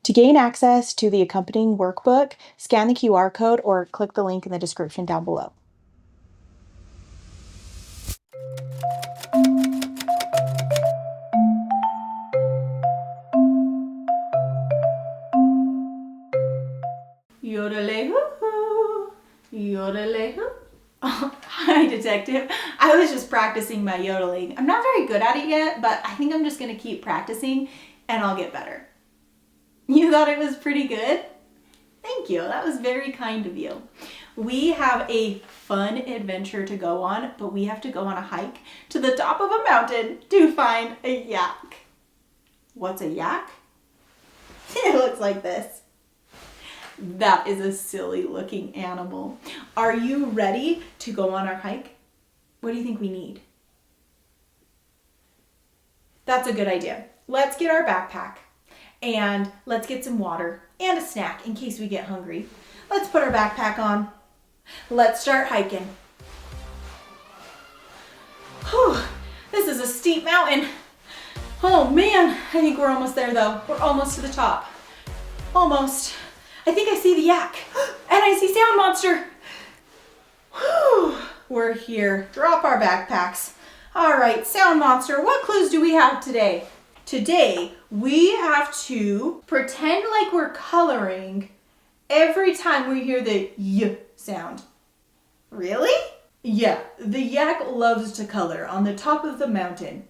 To gain access to the accompanying workbook, scan the QR code or click the link in the description down below. Yodelay-hoo-hoo, yodelay-hoo. Oh, hi, detective. I was just practicing my yodeling. I'm not very good at it yet, but I think I'm just gonna keep practicing and I'll get better. You thought it was pretty good? Thank you, that was very kind of you. We have a fun adventure to go on, but we have to go on a hike to the top of a mountain to find a yak. What's a yak? It looks like this. That is a silly looking animal. Are you ready to go on our hike? What do you think we need? That's a good idea. Let's get our backpack and let's get some water and a snack in case we get hungry. Let's put our backpack on. Let's start hiking. Whew, this is a steep mountain. Oh man, I think we're almost there though. We're almost to the top. Almost. I think I see the yak and I see Sound Monster. Whew, we're here. Drop our backpacks. All right, Sound Monster, what clues do we have today? Today, we have to pretend like we're coloring every time we hear the y sound. Really? Yeah, the yak loves to color on the top of the mountain.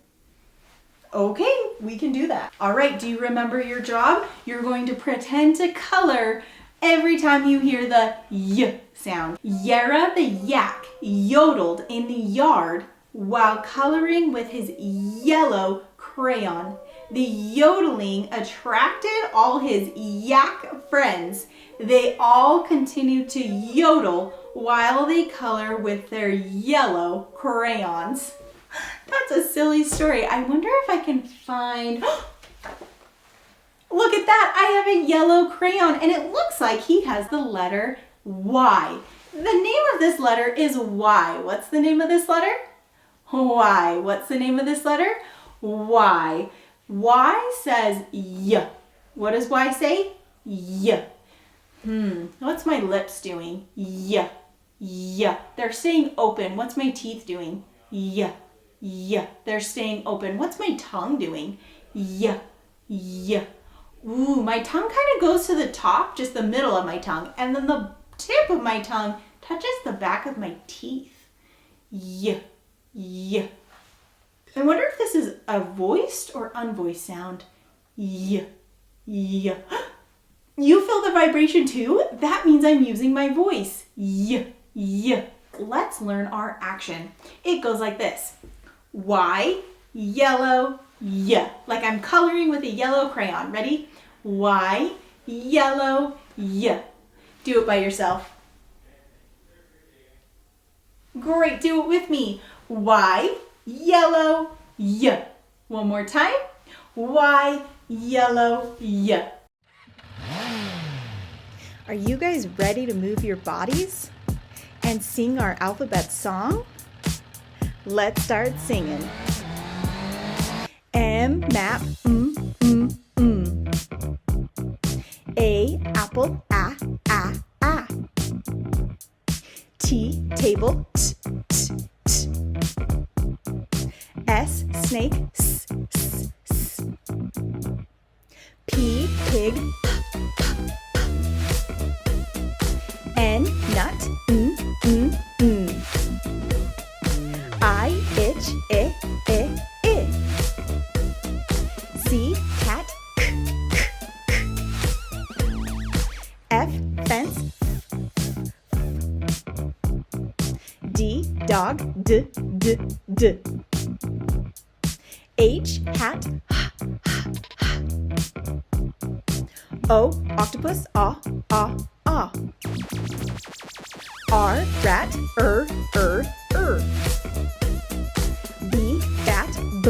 Okay, we can do that. All right, do you remember your job? You're going to pretend to color every time you hear the y sound. Yara the yak yodeled in the yard while coloring with his yellow crayon. The yodeling attracted all his yak friends. They all continued to yodel while they color with their yellow crayons. That's a silly story. I wonder if I can find... Look at that. I have a yellow crayon and it looks like he has the letter Y. The name of this letter is Y. What's the name of this letter? Y. What's the name of this letter? Y. Y says Y. What does Y say? Y. What's my lips doing? Y. Y. They're staying open. What's my teeth doing? Y. Y. They're staying open. What's my tongue doing? Y. Y. Ooh, my tongue kind of goes to the top, just the middle of my tongue, and then the tip of my tongue touches the back of my teeth. Y. Y. I wonder if this is a voiced or unvoiced sound. Y. Y. You feel the vibration too? That means I'm using my voice. Y. Y. Let's learn our action. It goes like this. Y, yellow, Y. Like I'm coloring with a yellow crayon. Ready? Y, yellow, Y. Do it by yourself. Great, do it with me. Y, yellow, Y. One more time. Y, yellow, Y. Are you guys ready to move your bodies and sing our alphabet song? Let's start singing. M, map, A, apple, A. T, table, T. S, snake, S. P, pig, P. N, nut, N. I, itch, I. C, cat, K. F, fence, D, dog, D. H, hat, H. O, octopus, A. R, rat, B, bat, B.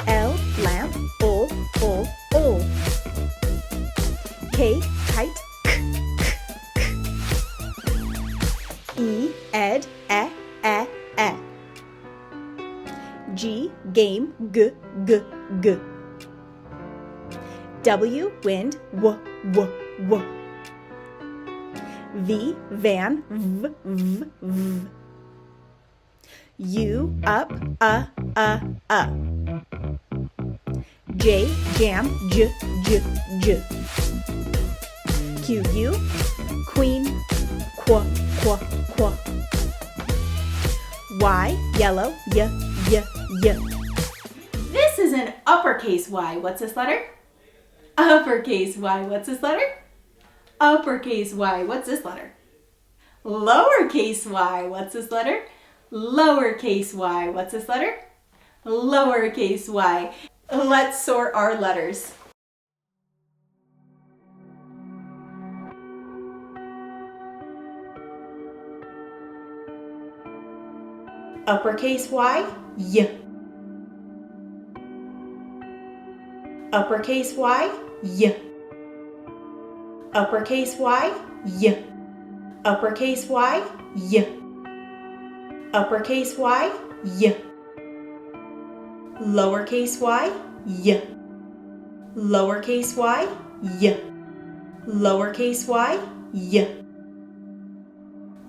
L, lamp, O. K, kite, K. E, ed, E. G, game, G. W, wind, w, w, w. V, van, v, v, v. U, up, J, jam, j, j, j. Q, U, queen, qu, qu, qu. Y, yellow, y, y, y. This is an uppercase Y. What's this letter? Uppercase Y. What's this letter? Uppercase Y. What's this letter? Lowercase y. What's this letter? Lowercase y. What's this letter? Lowercase y. Let's sort our letters. Uppercase Y, y. Uppercase Y, y. Uppercase Y, y. Uppercase Y, y. Uppercase Y, y. Lowercase y, y. Lowercase y, y. Lowercase y, y.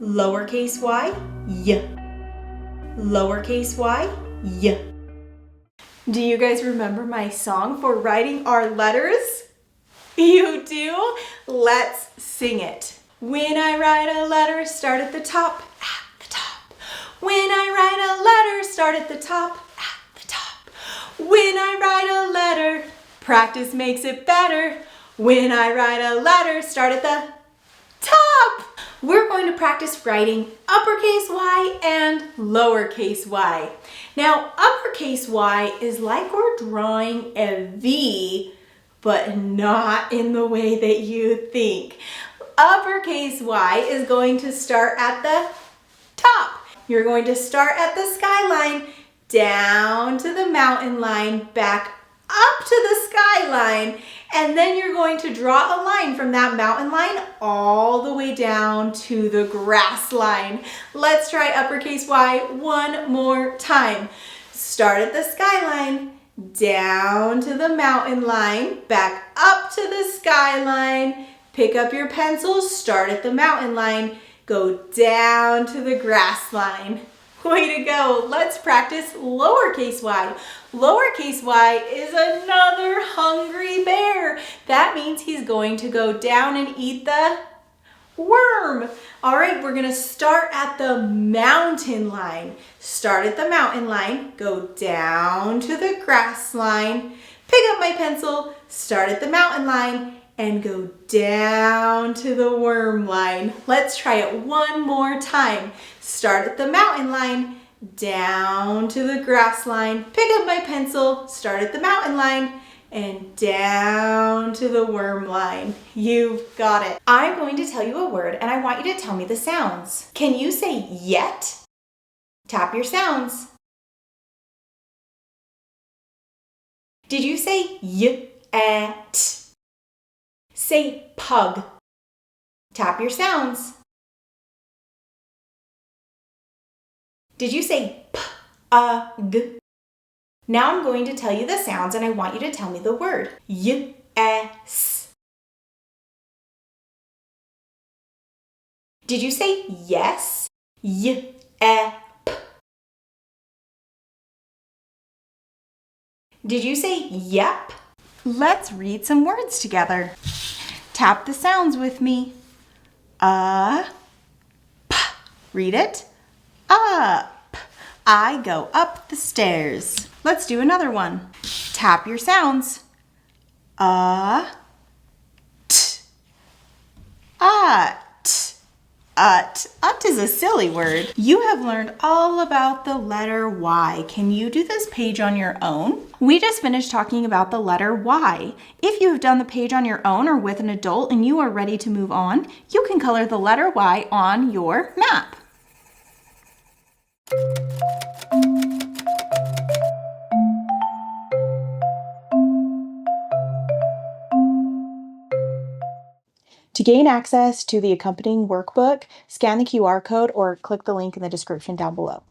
Lowercase y, y. Lowercase y, y. Do you guys remember my song for writing our letters? You do? Let's sing it. When I write a letter, start at the top, at the top. When I write a letter, start at the top, at the top. When I write a letter, practice makes it better. When I write a letter, start at the top. We're going to practice writing uppercase Y and lowercase y. Now, uppercase Y is like we're drawing a V, but not in the way that you think. Uppercase Y is going to start at the top. You're going to start at the skyline, down to the mountain line, back up to the skyline, and then you're going to draw a line from that mountain line all the way down to the grass line. Let's try uppercase Y one more time. Start at the skyline, down to the mountain line, back up to the skyline, pick up your pencil, start at the mountain line, go down to the grass line. Way to go. Let's practice lowercase y. Lowercase y is another hungry bear. That means he's going to go down and eat the worm. All right, we're going to start at the mountain line. Start at the mountain line, go down to the grass line, pick up my pencil, start at the mountain line, and go down to the worm line. Let's try it one more time. Start at the mountain line, down to the grass line, pick up my pencil, start at the mountain line, and down to the worm line. You've got it. I'm going to tell you a word and I want you to tell me the sounds. Can you say yet? Tap your sounds. Did you say yet? Say pug. Tap your sounds. Did you say p-a-g? Now I'm going to tell you the sounds and I want you to tell me the word. Y-e-s. Did you say yes? Y-e-p. Did you say yep? Let's read some words together. Tap the sounds with me. P. Read it. Up. I go up the stairs. Let's do another one. Tap your sounds. T. Ut. Ut. Ut is a silly word. You have learned all about the letter Y. Can you do this page on your own? We just finished talking about the letter Y. If you have done the page on your own or with an adult and you are ready to move on, you can color the letter Y on your map. To gain access to the accompanying workbook, scan the QR code or click the link in the description down below.